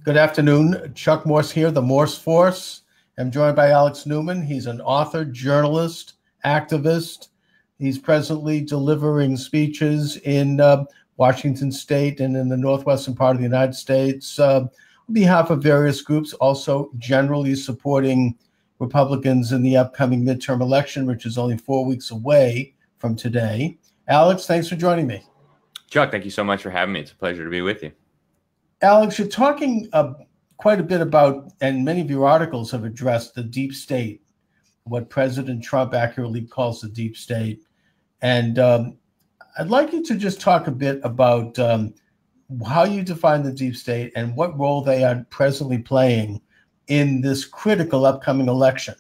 Good afternoon. Chuck Morse here, the Morse Force. I'm joined by Alex Newman. He's an author, journalist, activist. He's presently delivering speeches in Washington State and in the northwestern part of the United States on behalf of various groups, also generally supporting Republicans in the upcoming midterm election, which is only 4 weeks away from today. Alex, thanks for joining me. Chuck, thank you so much for having me. It's a pleasure to be with you. Alex, you're talking quite a bit about, and many of your articles have addressed the deep state, what President Trump accurately calls the deep state. And I'd like you to just talk a bit about how you define the deep state and what role they are presently playing in this critical upcoming election.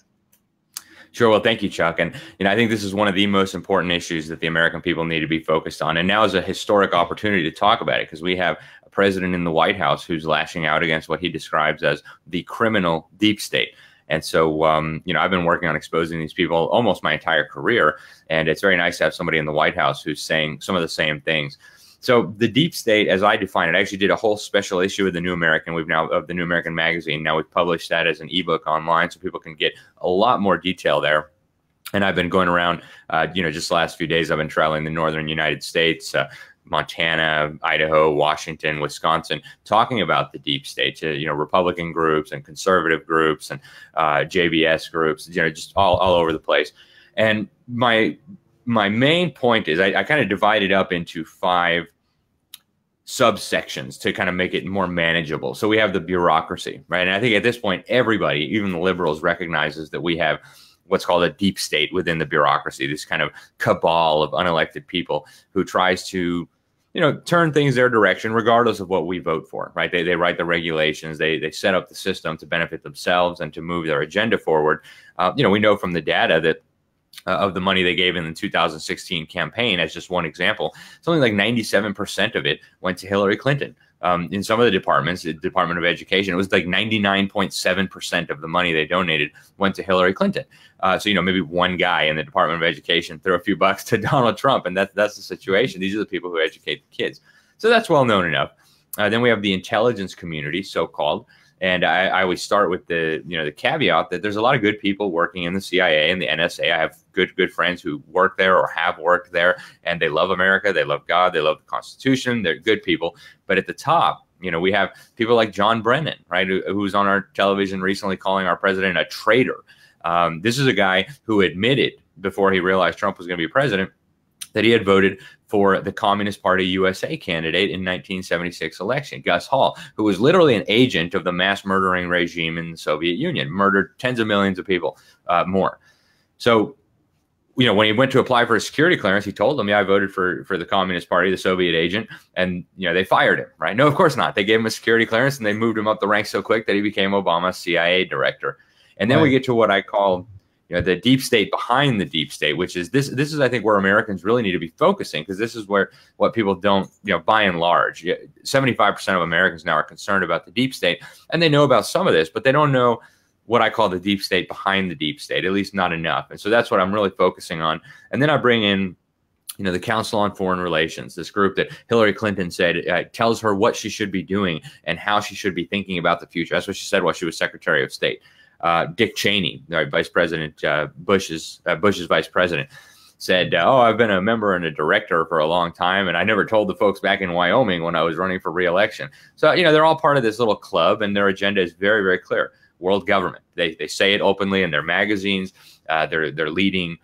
Sure. Well, thank you, Chuck. And I think this is one of the most important issues that the American people need to be focused on. And now is a historic opportunity to talk about it because we have a president in the White House who's lashing out against what he describes as the criminal deep state. And so, I've been working on exposing these people almost my entire career. And it's very nice to have somebody in the White House who's saying some of the same things. So the deep state, as I define it, I actually did a whole special issue of the New American. Of the New American magazine. Now we've published that as an ebook online, so people can get a lot more detail there. And I've been going around, just the last few days, I've been traveling the northern United States, Montana, Idaho, Washington, Wisconsin, talking about the deep state to, Republican groups and conservative groups and JBS groups, just all over the place. And my main point is I kind of divide it up into 5 subsections to kind of make it more manageable. So we have the bureaucracy, right? And I think at this point, everybody, even the liberals, recognizes that we have what's called a deep state within the bureaucracy, this kind of cabal of unelected people who tries to, turn things their direction, regardless of what we vote for, right? They write the regulations, they set up the system to benefit themselves and to move their agenda forward. We know from the data that of the money they gave in the 2016 campaign, as just one example, something like 97% of it went to Hillary Clinton. In some of the departments, the Department of Education, it was like 99.7% of the money they donated went to Hillary Clinton. So maybe one guy in the Department of Education threw a few bucks to Donald Trump, and that's the situation. These are the people who educate the kids. So that's well known enough. Then we have the intelligence community, so-called. And I always start with the caveat that there's a lot of good people working in the CIA and the NSA. I have good friends who work there or have worked there, and they love America, they love God, they love the Constitution. They're good people. But at the top, we have people like John Brennan, right, who's on our television recently calling our president a traitor. This is a guy who admitted before he realized Trump was going to be president that he had voted for the Communist Party USA candidate in 1976 election, Gus Hall, who was literally an agent of the mass murdering regime in the Soviet Union, murdered tens of millions of people more. So, when he went to apply for a security clearance, he told them, I voted for the Communist Party, the Soviet agent, and, they fired him, right? No, of course not. They gave him a security clearance and they moved him up the ranks so quick that he became Obama's CIA director. And then we get to what I call the deep state behind the deep state, which is this is, I think, where Americans really need to be focusing, because this is what people don't, by and large, 75% of Americans now are concerned about the deep state, and they know about some of this, but they don't know what I call the deep state behind the deep state, at least not enough. And so that's what I'm really focusing on. And then I bring in the Council on Foreign Relations, this group that Hillary Clinton said tells her what she should be doing and how she should be thinking about the future. That's what she said while she was Secretary of State. Dick Cheney, Vice President Bush's vice president, said, I've been a member and a director for a long time, and I never told the folks back in Wyoming when I was running for re-election. So, they're all part of this little club, and their agenda is very, very clear. World government. They say it openly in their magazines. Their leading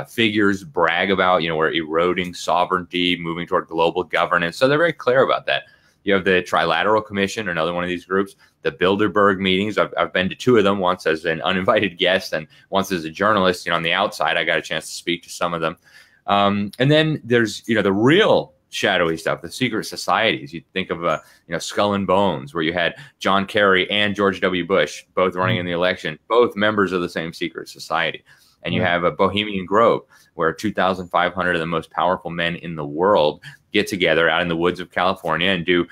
figures brag about, we're eroding sovereignty, moving toward global governance. So they're very clear about that. You have the Trilateral Commission, another one of these groups, the Bilderberg meetings. I've been to 2 of them, once as an uninvited guest and once as a journalist. On the outside, I got a chance to speak to some of them. And then there's, the real shadowy stuff, the secret societies. You think of, Skull and Bones, where you had John Kerry and George W. Bush both running in the election, both members of the same secret society. And you have a Bohemian Grove, where 2,500 of the most powerful men in the world get together out in the woods of California and do,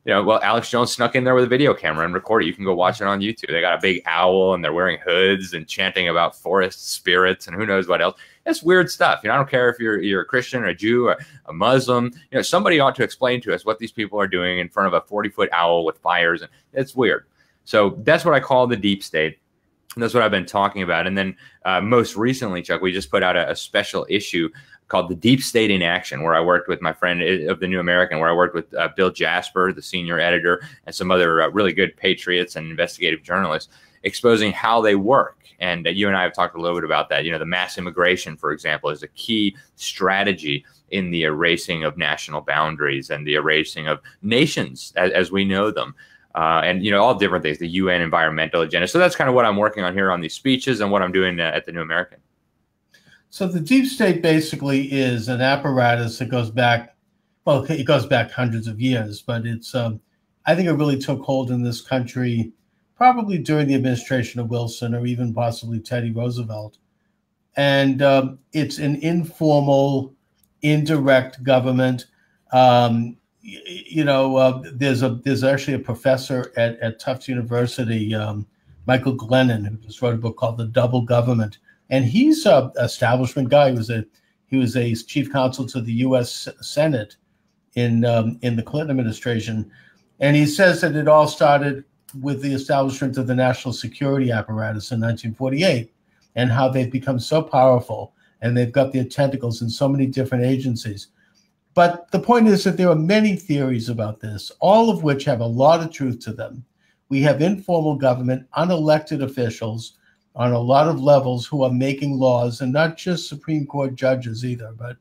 Alex Jones snuck in there with a video camera and recorded. You can go watch it on YouTube. They got a big owl and they're wearing hoods and chanting about forest spirits and who knows what else. That's weird stuff. I don't care if you're a Christian or a Jew or a Muslim. Somebody ought to explain to us what these people are doing in front of a 40-foot owl with fires, and it's weird. So that's what I call the deep state. And that's what I've been talking about. And then most recently, Chuck, we just put out a special issue called The Deep State in Action, where I worked with my friend of the New American, where I worked with Bill Jasper, the senior editor, and some other really good patriots and investigative journalists, exposing how they work. And you and I have talked a little bit about that. The mass immigration, for example, is a key strategy in the erasing of national boundaries and the erasing of nations as we know them. And all different things, the UN environmental agenda. So that's kind of what I'm working on here on these speeches and what I'm doing at the New American. So the deep state basically is an apparatus that goes back, well, it goes back hundreds of years, but it's, I think it really took hold in this country probably during the administration of Wilson or even possibly Teddy Roosevelt. And it's an informal, indirect government. There's actually a professor at Tufts University, Michael Glennon, who just wrote a book called The Double Government. And he's an establishment guy. He was a chief counsel to the U.S. Senate in the Clinton administration, and he says that it all started with the establishment of the national security apparatus in 1948, and how they've become so powerful, and they've got their tentacles in so many different agencies. But the point is that there are many theories about this, all of which have a lot of truth to them. We have informal government, unelected officials on a lot of levels who are making laws, and not just Supreme Court judges either, but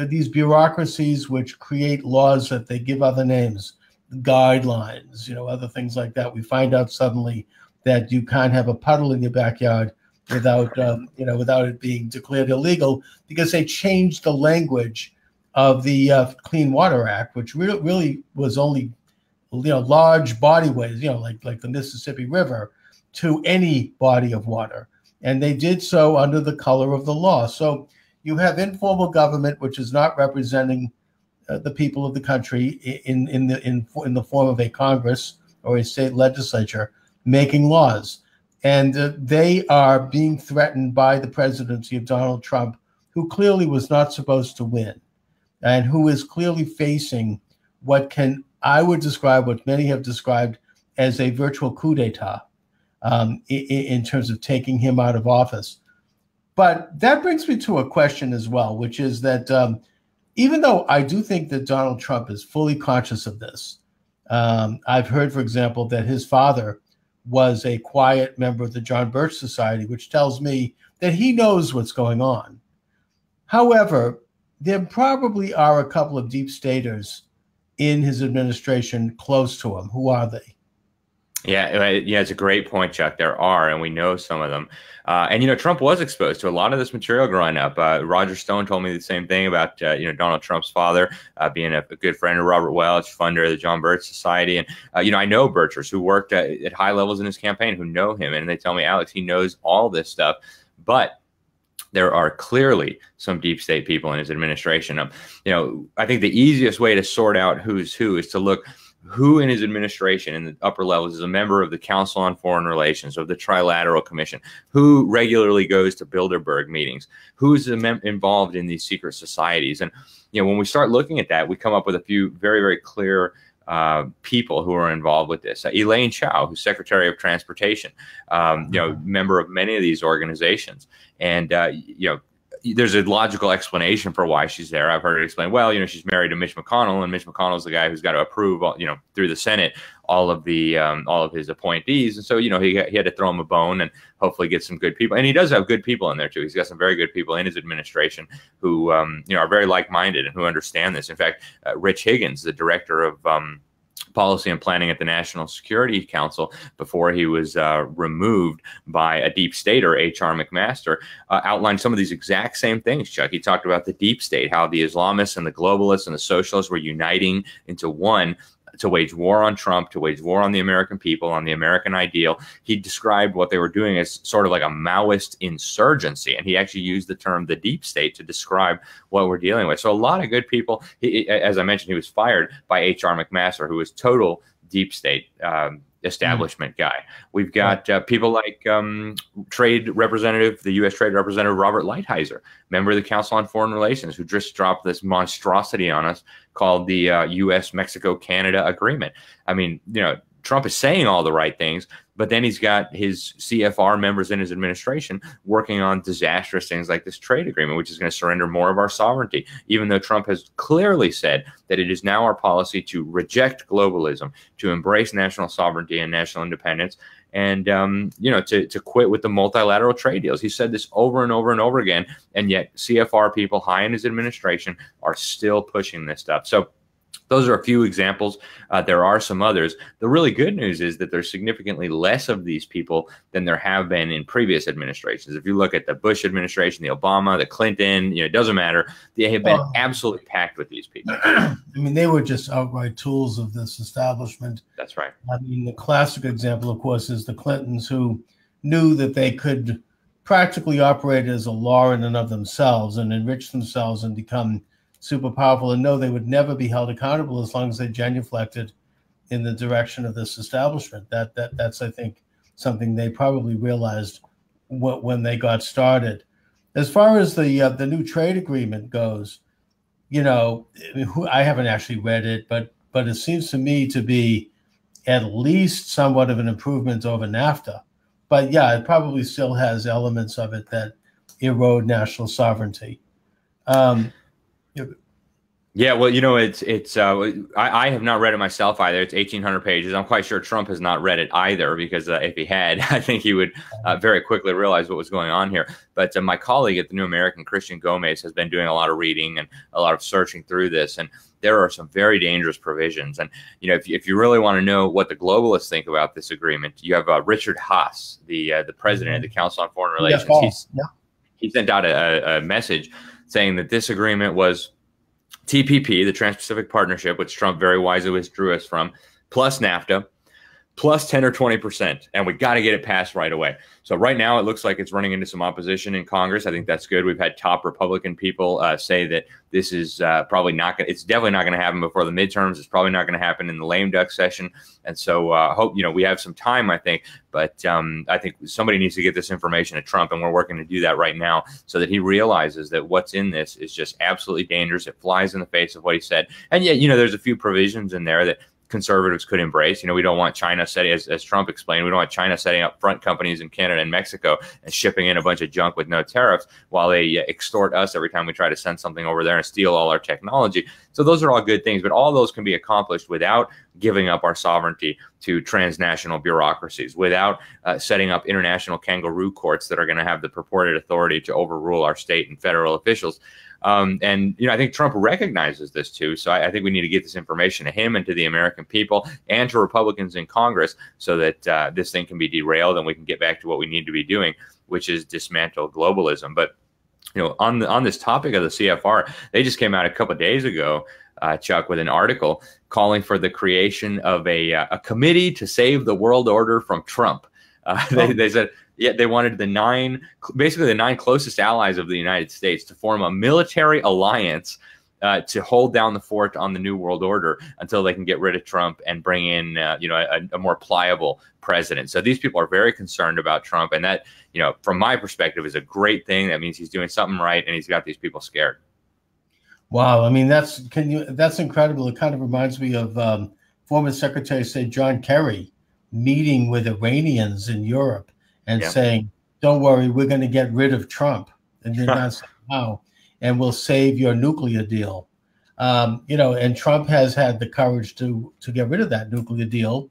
these bureaucracies which create laws that they give other names, guidelines, other things like that. We find out suddenly that you can't have a puddle in your backyard without it being declared illegal, because they changed the language of the Clean Water Act, which really was only, large bodyways, like the Mississippi River, to any body of water. And they did so under the color of the law. So you have informal government, which is not representing the people of the country in the form of a Congress or a state legislature making laws. And they are being threatened by the presidency of Donald Trump, who clearly was not supposed to win, and who is clearly facing what many have described as a virtual coup d'etat. In terms of taking him out of office. But that brings me to a question as well, which is that even though I do think that Donald Trump is fully conscious of this, I've heard, for example, that his father was a quiet member of the John Birch Society, which tells me that he knows what's going on. However, there probably are a couple of deep staters in his administration close to him. Who are they? Yeah, it's a great point, Chuck. There are, and we know some of them. And Trump was exposed to a lot of this material growing up. Roger Stone told me the same thing about Donald Trump's father being a good friend of Robert Welch, funder of the John Birch Society. And I know Birchers who worked at high levels in his campaign who know him, and they tell me, Alex, he knows all this stuff. But there are clearly some deep state people in his administration. I think the easiest way to sort out who's who is to look who in his administration in the upper levels is a member of the Council on Foreign Relations, of the Trilateral Commission, who regularly goes to Bilderberg meetings, who's involved in these secret societies. And, when we start looking at that, we come up with a few very, very clear people who are involved with this. Elaine Chao, who's Secretary of Transportation, member of many of these organizations. And, there's a logical explanation for why she's there. I've heard it explained, well, she's married to Mitch McConnell, and Mitch McConnell's the guy who's got to approve, through the Senate, all of his appointees. And so, he had to throw him a bone and hopefully get some good people. And he does have good people in there too. He's got some very good people in his administration who, are very like-minded and who understand this. In fact, Rich Higgins, the director of policy and planning at the National Security Council, before he was removed by a deep stater, H.R. McMaster, outlined some of these exact same things, Chuck. He talked about the deep state, how the Islamists and the globalists and the socialists were uniting into one to wage war on Trump, to wage war on the American people, on the American ideal. He described what they were doing as sort of like a Maoist insurgency, and he actually used the term the deep state to describe what we're dealing with. So a lot of good people. As I mentioned, he was fired by H.R. McMaster, who was total deep state establishment guy. We've got people like Trade Representative, the U.S. Trade Representative Robert Lighthizer, member of the Council on Foreign Relations, who just dropped this monstrosity on us called the U.S.-Mexico-Canada Agreement. I mean, Trump is saying all the right things, but then he's got his CFR members in his administration working on disastrous things like this trade agreement, which is going to surrender more of our sovereignty, even though Trump has clearly said that it is now our policy to reject globalism, to embrace national sovereignty and national independence, and to quit with the multilateral trade deals. He said this over and over and over again, and yet CFR people high in his administration are still pushing this stuff. So those are a few examples. There are some others. The really good news is that there's significantly less of these people than there have been in previous administrations. If you look at the Bush administration, the Obama, the Clinton, it doesn't matter. They have been absolutely packed with these people. I mean, they were just outright tools of this establishment. That's right. I mean, the classic example, of course, is the Clintons, who knew that they could practically operate as a law in and of themselves and enrich themselves and become super powerful, and know they would never be held accountable as long as they genuflected in the direction of this establishment. That's I think something they probably realized when they got started. As far as the new trade agreement goes, I haven't actually read it, but it seems to me to be at least somewhat of an improvement over NAFTA. But yeah, it probably still has elements of it that erode national sovereignty. Yeah, well, I have not read it myself either. It's 1,800 pages. I'm quite sure Trump has not read it either, because if he had, I think he would very quickly realize what was going on here. But my colleague at the New American, Christian Gomez, has been doing a lot of reading and a lot of searching through this, and there are some very dangerous provisions. And if you really want to know what the globalists think about this agreement, you have Richard Haas, the president of the Council on Foreign Relations. He sent out a message saying that this agreement was TPP, the Trans-Pacific Partnership, which Trump very wisely withdrew us from, plus NAFTA, plus 10 or 20%, and we got to get it passed right away. So right now it looks like it's running into some opposition in Congress. I think that's good. We've had top Republican people say that this is probably not going. It's definitely not going to happen before the midterms. It's probably not going to happen in the lame duck session. And so hope we have some time, I think. But I think somebody needs to get this information to Trump, and we're working to do that right now so that he realizes that what's in this is just absolutely dangerous. It flies in the face of what he said. And yet, there's a few provisions in there that conservatives could embrace. We don't want China setting, as Trump explained, we don't want China setting up front companies in Canada and Mexico and shipping in a bunch of junk with no tariffs while they extort us every time we try to send something over there and steal all our technology. So those are all good things, but all those can be accomplished without giving up our sovereignty to transnational bureaucracies, without setting up international kangaroo courts that are going to have the purported authority to overrule our state and federal officials. And I think Trump recognizes this too. So I think we need to get this information to him and to the American people and to Republicans in Congress so that this thing can be derailed and we can get back to what we need to be doing, which is dismantle globalism. But on this topic of the CFR, they just came out a couple of days ago, Chuck, with an article calling for the creation of a committee to save the world order from Trump. They said. Yeah, they wanted the nine closest allies of the United States to form a military alliance to hold down the fort on the New World Order until they can get rid of Trump and bring in, a more pliable president. So these people are very concerned about Trump, and that, from my perspective, is a great thing. That means he's doing something right, and he's got these people scared. Wow, I mean that's incredible. It kind of reminds me of former Secretary of State John Kerry meeting with Iranians in Europe and saying, "Don't worry, we're going to get rid of Trump," and they're not saying how, and we'll save your nuclear deal. And Trump has had the courage to get rid of that nuclear deal,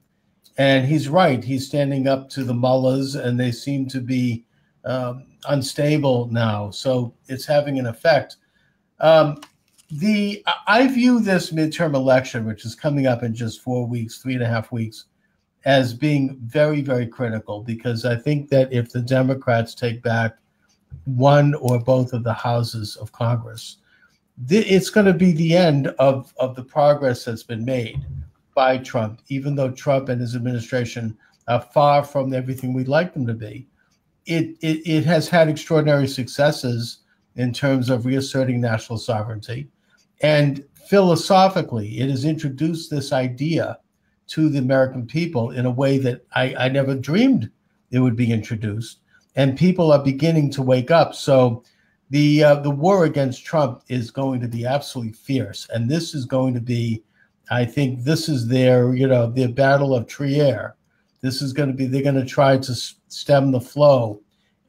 and he's right. He's standing up to the mullahs, and they seem to be unstable now. So it's having an effect. I view this midterm election, which is coming up in just 4 weeks, 3.5 weeks, as being very, very critical, because I think that if the Democrats take back one or both of the houses of Congress, it's going to be the end of the progress that's been made by Trump, even though Trump and his administration are far from everything we'd like them to be. It has had extraordinary successes in terms of reasserting national sovereignty. And philosophically, it has introduced this idea to the American people in a way that I never dreamed it would be introduced. And people are beginning to wake up. So the war against Trump is going to be absolutely fierce. And this is going to be, I think this is their, their battle of Trier. This is going to be, they're going to try to stem the flow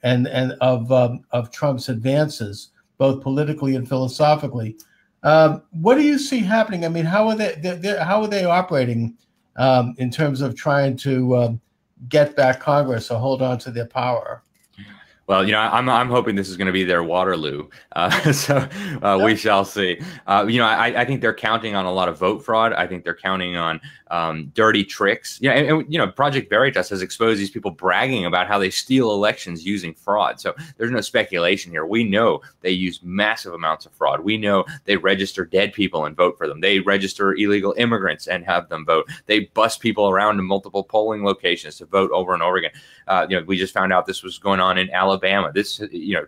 and of Trump's advances, both politically and philosophically. What do you see happening? I mean, how are they operating in terms of trying to get back Congress or hold on to their power? Well, I'm hoping this is going to be their Waterloo. We shall see. I think they're counting on a lot of vote fraud. I think they're counting on dirty tricks. Yeah, and Project Veritas has exposed these people bragging about how they steal elections using fraud. So there's no speculation here. We know they use massive amounts of fraud. We know they register dead people and vote for them. They register illegal immigrants and have them vote. They bus people around to multiple polling locations to vote over and over again. We just found out this was going on in Alabama.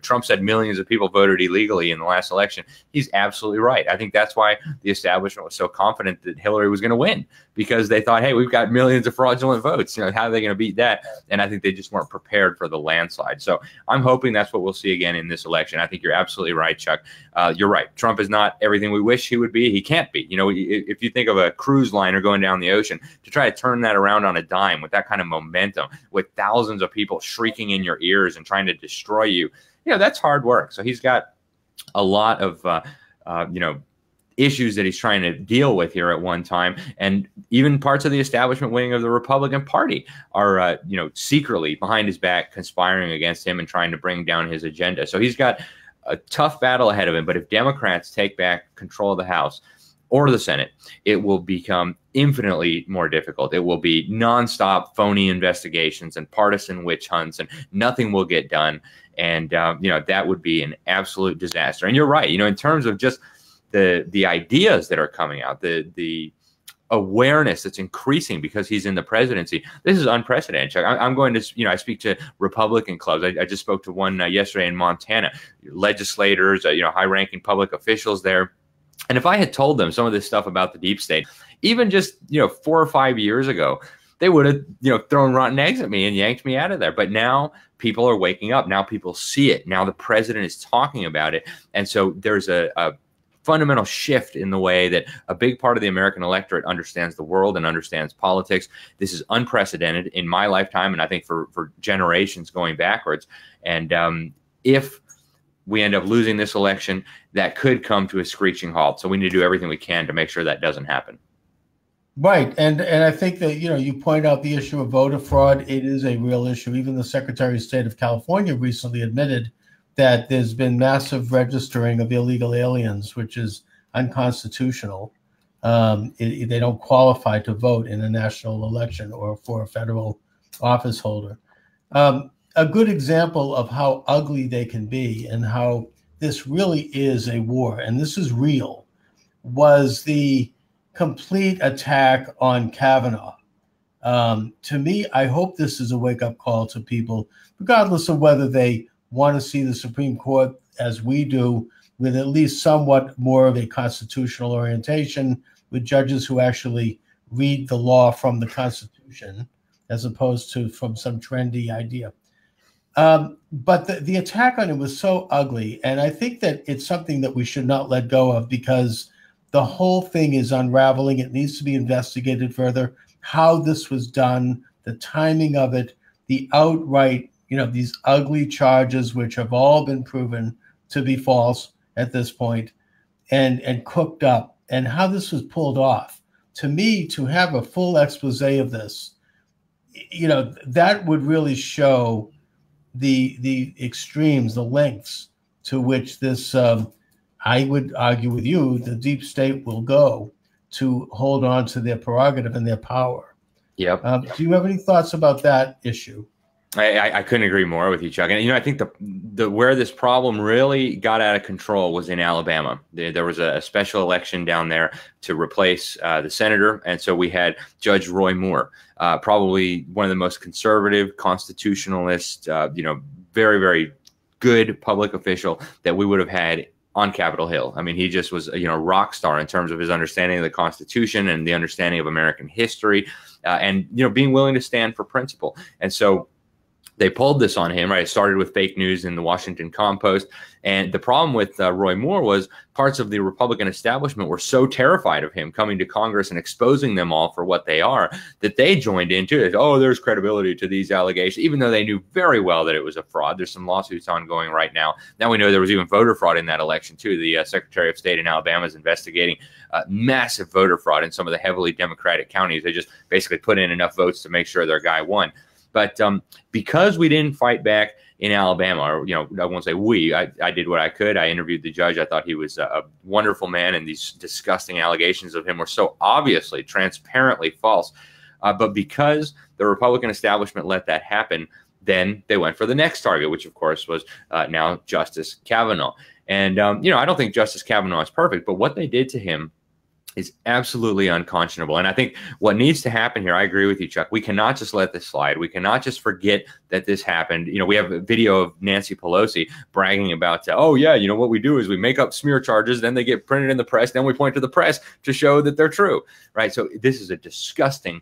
Trump said millions of people voted illegally in the last election. He's absolutely right. I think that's why the establishment was so confident that Hillary was going to win, because they thought, hey, we've got millions of fraudulent votes. How are they going to beat that? And I think they just weren't prepared for the landslide. So I'm hoping that's what we'll see again in this election. I think you're absolutely right, Chuck. You're right. Trump is not everything we wish he would be. He can't be. If you think of a cruise liner going down the ocean, to try to turn that around on a dime with that kind of momentum, with thousands of people shrieking in your ears and trying to destroy you, that's hard work. So he's got a lot of, issues that he's trying to deal with here at one time. And even parts of the establishment wing of the Republican Party are, secretly behind his back conspiring against him and trying to bring down his agenda. So he's got a tough battle ahead of him. But if Democrats take back control of the House or the Senate, it will become infinitely more difficult. It will be nonstop phony investigations and partisan witch hunts, and nothing will get done. And, that would be an absolute disaster. And you're right, in terms of just the ideas that are coming out, the awareness that's increasing because he's in the presidency. This is unprecedented, Chuck. I'm going to, I speak to Republican clubs. I just spoke to one yesterday in Montana, legislators, high-ranking public officials there. And if I had told them some of this stuff about the deep state, even just, 4 or 5 years ago, they would have, thrown rotten eggs at me and yanked me out of there. But now people are waking up. Now people see it. Now the president is talking about it. And so there's a fundamental shift in the way that a big part of the American electorate understands the world and understands politics. This is unprecedented in my lifetime, and I think for generations going backwards. And if we end up losing this election, that could come to a screeching halt. So we need to do everything we can to make sure that doesn't happen. Right. And I think that, you point out the issue of voter fraud. It is a real issue. Even the Secretary of State of California recently admitted that there's been massive registering of illegal aliens, which is unconstitutional. They don't qualify to vote in a national election or for a federal office holder. A good example of how ugly they can be and how this really is a war, and this is real, was the complete attack on Kavanaugh. To me, I hope this is a wake-up call to people, regardless of whether they want to see the Supreme Court, as we do, with at least somewhat more of a constitutional orientation, with judges who actually read the law from the Constitution, as opposed to from some trendy idea. But the attack on it was so ugly, and I think that it's something that we should not let go of, because the whole thing is unraveling. It needs to be investigated further, how this was done, the timing of it, the outright, these ugly charges, which have all been proven to be false at this point, and cooked up, and how this was pulled off. To me, to have a full expose of this, that would really show the extremes, the lengths to which this, I would argue with you, the deep state will go to hold on to their prerogative and their power. Yep. Do you have any thoughts about that issue? I couldn't agree more with you, Chuck. And I think the where this problem really got out of control was in Alabama. There was a special election down there to replace the senator, and so we had Judge Roy Moore, probably one of the most conservative, constitutionalist, very, very good public official that we would have had on Capitol Hill. I mean, he just was, rock star in terms of his understanding of the Constitution and the understanding of American history, and, being willing to stand for principle. And so they pulled this on him, right? It started with fake news in the Washington Compost. And the problem with Roy Moore was parts of the Republican establishment were so terrified of him coming to Congress and exposing them all for what they are that they joined into it. Oh, there's credibility to these allegations, even though they knew very well that it was a fraud. There's some lawsuits ongoing right now. Now we know there was even voter fraud in that election, too. The Secretary of State in Alabama is investigating massive voter fraud in some of the heavily Democratic counties. They just basically put in enough votes to make sure their guy won. But because we didn't fight back in Alabama, or, I won't say we, I did what I could. I interviewed the judge. I thought he was a wonderful man, and these disgusting allegations of him were so obviously, transparently false. But because the Republican establishment let that happen, then they went for the next target, which, of course, was now Justice Kavanaugh. And, I don't think Justice Kavanaugh is perfect, but what they did to him is absolutely unconscionable. And I think what needs to happen here, I agree with you, Chuck, we cannot just let this slide. We cannot just forget that this happened. We have a video of Nancy Pelosi bragging about, oh, yeah, what we do is we make up smear charges, then they get printed in the press, then we point to the press to show that they're true, right? So this is a disgusting,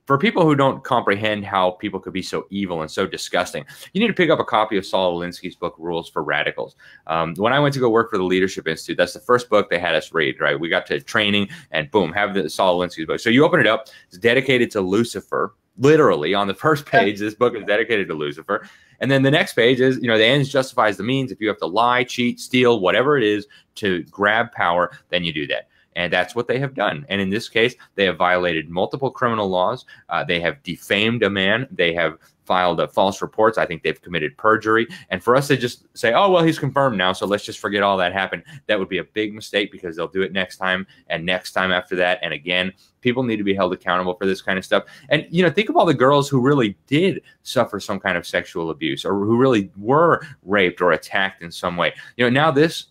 for people who don't comprehend how people could be so evil and so disgusting, you need to pick up a copy of Saul Alinsky's book, Rules for Radicals. When I went to go work for the Leadership Institute, that's the first book they had us read, right? We got to training and boom, have the Saul Alinsky's book. So you open it up, it's dedicated to Lucifer. Literally on the first page, this book is dedicated to Lucifer. And then the next page is, the ends justifies the means. If you have to lie, cheat, steal, whatever it is to grab power, then you do that. And that's what they have done. And in this case, they have violated multiple criminal laws. They have defamed a man. They have filed false reports. I think they've committed perjury. And for us to just say, oh, well, he's confirmed now, so let's just forget all that happened, that would be a big mistake, because they'll do it next time and next time after that. And again, people need to be held accountable for this kind of stuff. And, think of all the girls who really did suffer some kind of sexual abuse, or who really were raped or attacked in some way. Now this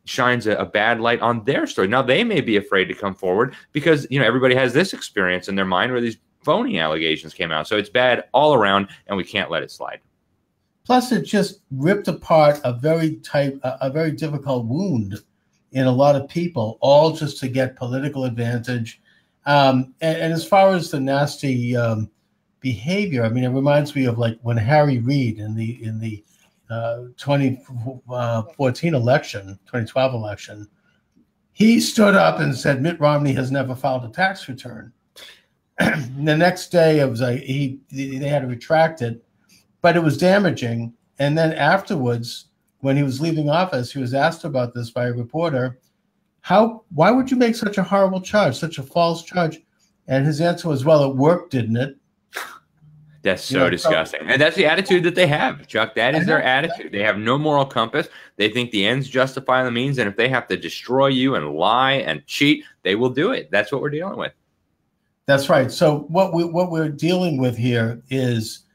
shines a bad light on their story. Now they may be afraid to come forward because, everybody has this experience in their mind where these phony allegations came out. So it's bad all around, and we can't let it slide. Plus, it just ripped apart a very difficult wound in a lot of people, all just to get political advantage. And as far as the nasty behavior, I mean, it reminds me of like when Harry Reid in the 2014 election, 2012 election, he stood up and said Mitt Romney has never filed a tax return. The next day, it was like they had to retract it, but it was damaging. And then afterwards, when he was leaving office, he was asked about this by a reporter. Why would you make such a horrible charge, such a false charge? And his answer was, well, it worked, didn't it? That's so disgusting. And that's the attitude that they have, Chuck. That is their attitude. They have no moral compass. They think the ends justify the means. And if they have to destroy you and lie and cheat, they will do it. That's what we're dealing with. That's right. So what we're dealing with here is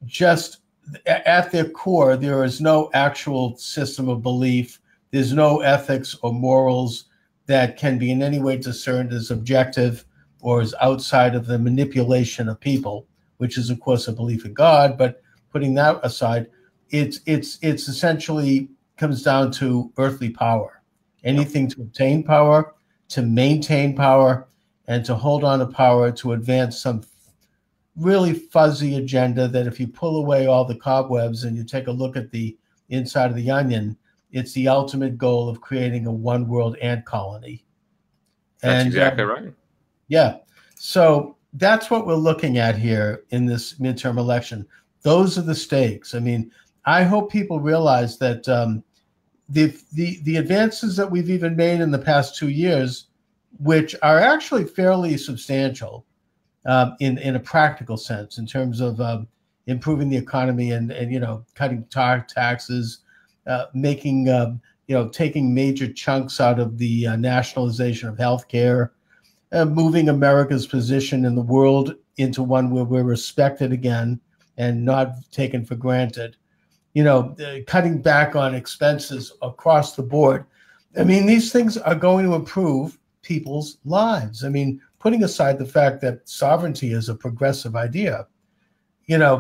just at their core, there is no actual system of belief. There's no ethics or morals that can be in any way discerned as objective or as outside of the manipulation of people, which is, of course, a belief in God. But putting that aside, it's essentially comes down to earthly power. Anything to obtain power, to maintain power, and to hold on to power to advance some really fuzzy agenda that if you pull away all the cobwebs and you take a look at the inside of the onion, it's the ultimate goal of creating a one world ant colony. That's exactly right. Yeah. So that's what we're looking at here in this midterm election. Those are the stakes. I mean, I hope people realize that the advances that we've even made in the past 2 years, which are actually fairly substantial in a practical sense, in terms of improving the economy and cutting taxes, making taking major chunks out of the nationalization of healthcare, moving America's position in the world into one where we're respected again and not taken for granted. Cutting back on expenses across the board. I mean, these things are going to improve people's lives. I mean, putting aside the fact that sovereignty is a progressive idea,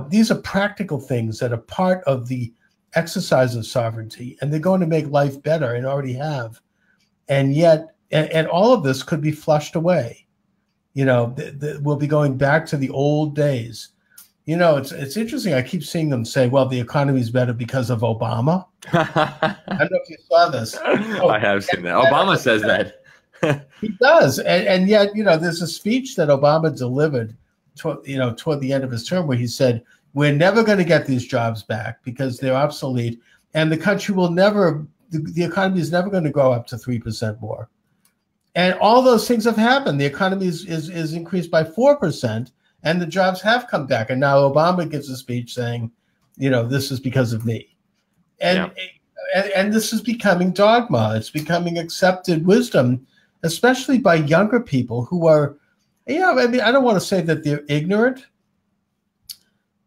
these are practical things that are part of the exercise of sovereignty, and they're going to make life better and already have. And yet, and all of this could be flushed away. You know, we'll be going back to the old days. You know, it's interesting. I keep seeing them say, well, the economy is better because of Obama. I don't know if you saw this. Oh, I have seen that. Obama says that. He does. And yet, you know, there's a speech that Obama delivered toward the end of his term where he said, we're never going to get these jobs back because they're obsolete. And the country will never, the economy is never going to grow up to 3% more. And all those things have happened. The economy is increased by 4%, and the jobs have come back. And now Obama gives a speech saying, you know, this is because of me. And this is becoming dogma. It's becoming accepted wisdom, especially by younger people who are, I mean, I don't want to say that they're ignorant,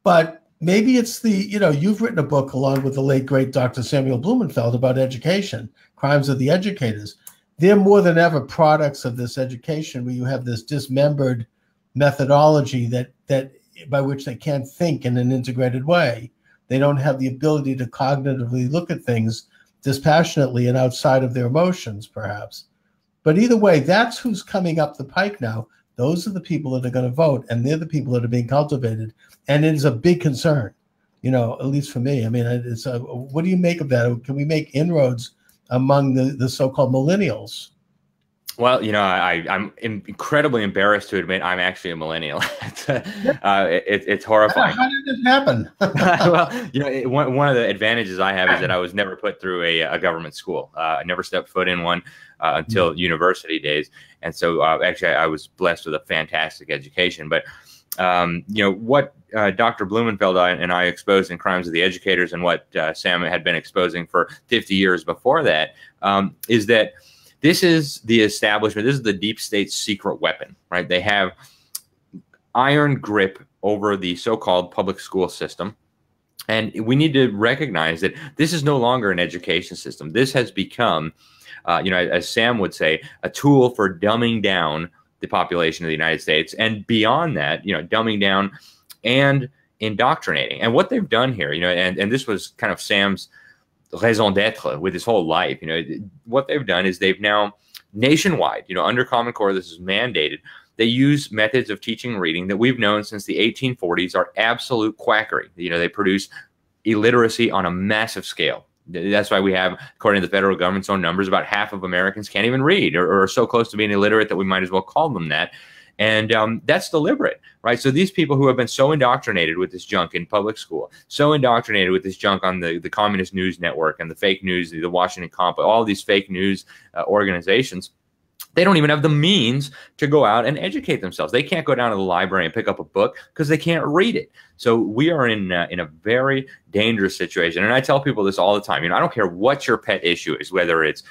but maybe it's you've written a book along with the late, great Dr. Samuel Blumenfeld about education, Crimes of the Educators. They're more than ever products of this education where you have this dismembered methodology that by which they can't think in an integrated way. They don't have the ability to cognitively look at things dispassionately and outside of their emotions, perhaps. But either way, that's who's coming up the pike now. Those are the people that are going to vote, and they're the people that are being cultivated. And it is a big concern, at least for me. I mean, what do you make of that? Can we make inroads among the so-called millennials? Well, I'm incredibly embarrassed to admit I'm actually a millennial. It's horrifying. How did this happen? Well, one of the advantages I have is that I was never put through a government school. I never stepped foot in one until university days. And so actually I was blessed with a fantastic education. But, what Dr. Blumenfeld and I exposed in Crimes of the Educators and what Sam had been exposing for 50 years before that is that this is the establishment. This is the deep state's secret weapon, right? They have iron grip over the so-called public school system. And we need to recognize that this is no longer an education system. This has become, as Sam would say, a tool for dumbing down the population of the United States. And beyond that, dumbing down and indoctrinating. And what they've done here, and this was kind of Sam's raison d'etre with his whole life. What they've done is they've now nationwide, under Common Core, this is mandated. They use methods of teaching reading that we've known since the 1840s are absolute quackery. They produce illiteracy on a massive scale. That's why we have, according to the federal government's own numbers, about half of Americans can't even read or are so close to being illiterate that we might as well call them that. And that's deliberate, right? So these people who have been so indoctrinated with this junk in public school, so indoctrinated with this junk on the communist news network and the fake news, the Washington Comp, all these fake news organizations, they don't even have the means to go out and educate themselves. They can't go down to the library and pick up a book because they can't read it. So we are in a very dangerous situation. And I tell people this all the time. I don't care what your pet issue is, whether it's,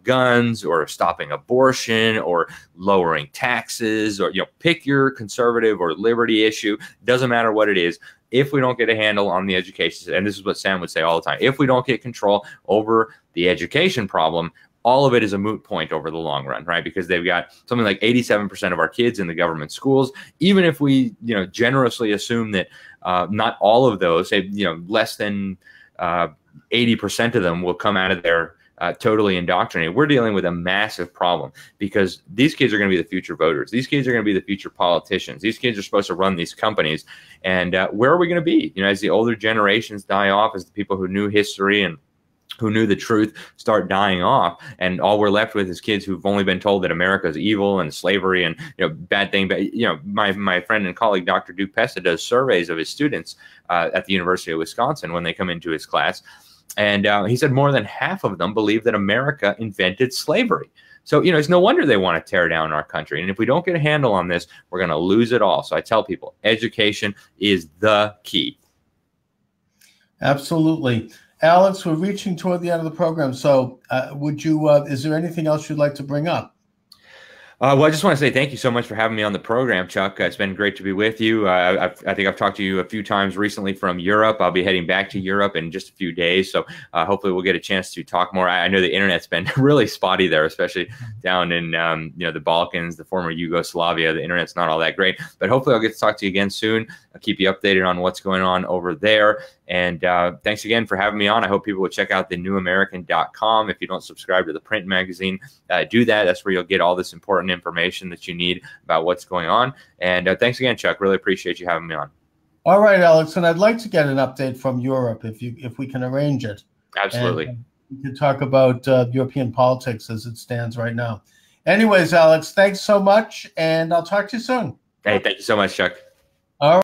guns or stopping abortion or lowering taxes or, pick your conservative or liberty issue. Doesn't matter what it is. If we don't get a handle on the education, and this is what Sam would say all the time, if we don't get control over the education problem, all of it is a moot point over the long run, right? Because they've got something like 87% of our kids in the government schools. Even if we, generously assume that not all of those, say, less than 80% of them will come out of there totally indoctrinated. We're dealing with a massive problem because these kids are going to be the future voters. These kids are going to be the future politicians. These kids are supposed to run these companies. And where are we going to be? As the older generations die off, as the people who knew history and who knew the truth start dying off, and all we're left with is kids who've only been told that America is evil and slavery and bad thing. But my friend and colleague Dr. Duke Pesta does surveys of his students at the University of Wisconsin when they come into his class, and he said more than half of them believe that America invented slavery. So it's no wonder they want to tear down our country. And if we don't get a handle on this, we're going to lose it all. So I tell people, education is the key. Absolutely. Alex, we're reaching toward the end of the program. So is there anything else you'd like to bring up? Well, I just want to say thank you so much for having me on the program, Chuck. It's been great to be with you. I think I've talked to you a few times recently from Europe. I'll be heading back to Europe in just a few days, so hopefully we'll get a chance to talk more. I know the internet's been really spotty there, especially down in the Balkans, the former Yugoslavia. The internet's not all that great, but hopefully I'll get to talk to you again soon. I'll keep you updated on what's going on over there. And thanks again for having me on. I hope people will check out thenewamerican.com. If you don't subscribe to the print magazine, do that. That's where you'll get all this important information that you need about what's going on. And thanks again, Chuck. Really appreciate you having me on. All right, Alex, and I'd like to get an update from Europe if we can arrange it. Absolutely. And we can talk about European politics as it stands right now. Anyways, Alex, thanks so much, and I'll talk to you soon. Hey, thank you so much, Chuck. All right.